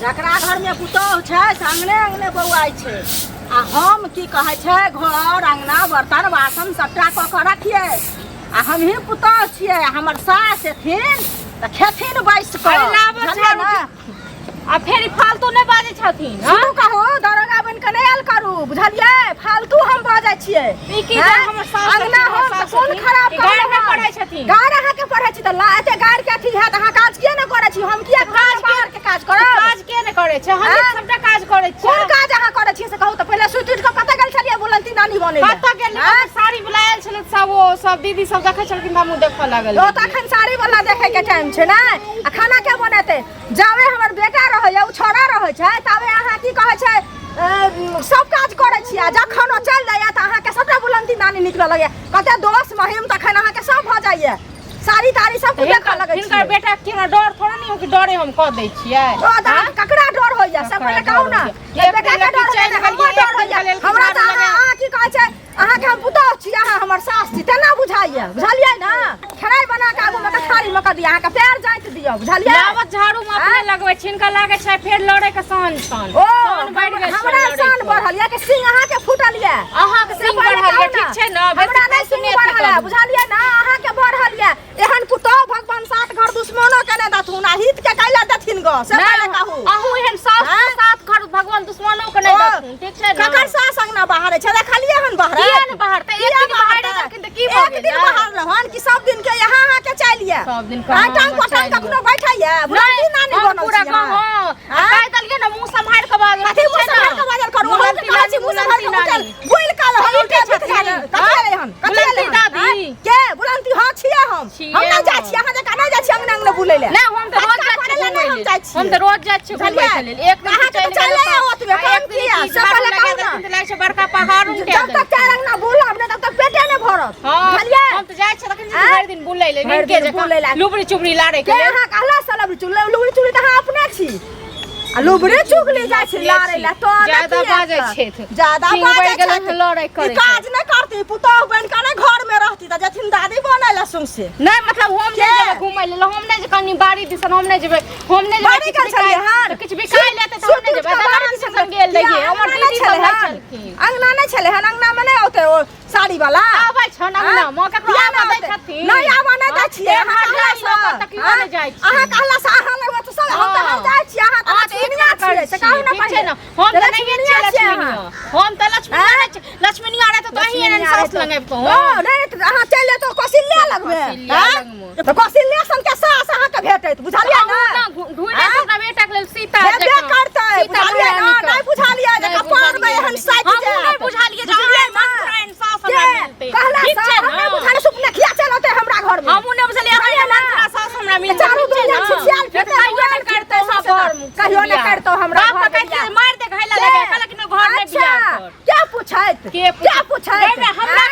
जकरा घर में पुतौह छै अंगने अंगने बौआइ छै आ हम की कहै छै घर अंगना बर्तन बासन सबटा कऽ के रखिए आ हमही पुतौह छियै हमर सास एथिन तऽ खेथिन बैस कऽ आ फेर फालतू नहीं बाजे छथिन। हां कहू दरोगा बन के नहीं आयल करू बुझलिए फालतू हम बाजै छियै ई की हमर सास अंगना हम तऽ कोन खराब गाड़ में पढ़ै छथिन गाड़ अहाँ के पढ़ै छी तऽ लाते गाड़ के अथी हैत अहाँ काज किया न करै छी हम किया काज के काज करब काज के न करै छै हम सबटा काज करै छी कोन काज अहाँ करै छी से कहू तऽ पहिले सुति उठ के कतऽ गेल छलियै बुलंती नानी बनै कतऽ गेल साड़ी बुलायल छल सब ओ सब दीदी सब देखै छलखिन हमहु देखऽ लागल ओ तखन साड़ी वाला देखै के टाइम छै नै आ खाना के बनेतै जावे हमर बेटा रहैया उ छोरा रहै छै तबे अहाँ की कहै छै सब काज करै छी आ जखन ओ चल जाइया तऽ अहाँ के सबटा बुलंती नानी निकलऽ लगैया कते दोस्त महिम तखन अहाँ के सब भ जाइया साड़ी ताड़ी सब देखऽ लगै छी हिनकर बेटा के हमरा डर थोड़ा नहीं हो कि डरे हम कह दै छियै ककरा डर होइया सब पहिले कहू ना बेटा के डर होइया हमरा तऽ अहाँ की कहै छै अहाँ के हम पुतौह छी अहाँ हमर सास छी तेना बुझाइया बुझलियै ना खराई बना के आगू में कथारी में क दिया अहाँ के पैर जाइत दियौ बुझलियै लावत झाड़ू में अपने लगबै छिनका लागे छै फेर लड़े के सान सान बढ़ गेल हमरा सान बढ़ल या कि सिंह अहाँ के फुटल या अहाँ के सिंह बढ़ल या ठीक छै ना हमरा नहीं सिंह बढ़ल है बुझलियै ना अहाँ के बढ़ल या एहन पुतौह भगवान सात घर दुश्मनो के ने दथुन आ हित के कैला दथिन ग से पहिले कहू अहू एहन सात घर भगवान दुश्मनो के नहीं दथुन ठीक छै ना ककर सास अंगना बाहर छै देखलिए हन बाहर किया न बाहर त एक दिन बाहर रहलखिन त की भ गेल एक दिन बाहर रहन कि सब दिन के यहाँ आहाँ के चलिए सब दिन का टांग पटांग कखनो बैठैया बुझली नानी बनल पूरा गांव कह दलिए न मुंह संभाल के बाजल कथि मुंह संभाल के बाजल करू हम कहै छी मुंह संभाल के उठल बोल काल हम उठे छथिन कथि हन कथि दादी के बुलंती हां छियै हम नहीं जाइ छी अहाँ जका नहीं जाइ छी अंगना अंगना बुलै ले नहीं हम त रोज जाइ छी हम त रोज जाइ छी घुमै लेल एक दिन अहाँ के चले ओतबे काम किया सब पहिले कहू ना लागे छै बड़का पहाड़ उठे जब तक चार अंगना बुलब तब तक पेटे नहीं भरत बुझलिए हम त जाइ छी तखन भरि दिन बुलै ले नीके जका लुबड़ी चुबड़ी लाड़े के अहाँ कहला सलब लुबड़ी चुबड़ी त अहाँ अपने छी आ लुबड़ी चुगली जाइ छी लाड़े ला तो ज्यादा बाजै छै ज्यादा बाजै छै लड़ाई करे काज नहीं करती पुतौह बन के नहीं घर में रहती त जथिन दादी बनै ला सुंसे नहीं मतलब हम नहीं जेबै घुमै ले हम नहीं जे कनी बाड़ी दिसन हम नहीं जेबै बाड़ी कर छलिए हां किछ बिकाय लेते त हम नहीं जेबै दादा दिसन गेल रहिए हमर दीदी सब छलखिन अंगना नहीं छले हन अंगना में नहीं होते ओ साड़ी वाला आबै छ अंगना म ककरो आबै दै छथिन नहीं आबै नहीं दै छियै अहाँ कहला स तकियो नहीं जाइ छी अहाँ कहला स अहाँ लगबै त सब हम त जाइ छी अहाँ त दुनिया छियै से कहू ना छै ना हम त नहीं छियै लक्ष्मी हम त लक्ष्मी रहे त अही एहन सास लगाइब तो नहीं अहाँ चले तो कौशल्या लगबे त कौशल्या सन के सास अहाँ के भेटैत बुझलियै ना ढूंढे अपना बेटा के लेल सीता हेबे करतै बुझलियै ना नहीं बुझलियै जे कपार में एहन साइट हम नहीं बुझलियै जे अहाँ मंत्रन सास हमरा मिलतै कहला सा हम नहीं बुझलियै सुपने खिया चलते हमरा घर में हमहु नहीं बुझलियै अहाँ मंत्र सास हमरा मिलतै चारू दुनिया छिछियाल फेटे कहियो न करतै सब कहियो न करतौ हमरा घर कहै मार दे घैला लगे कहलक न घर में बियाह कर क्या पूछैत क्या पूछैत हमरा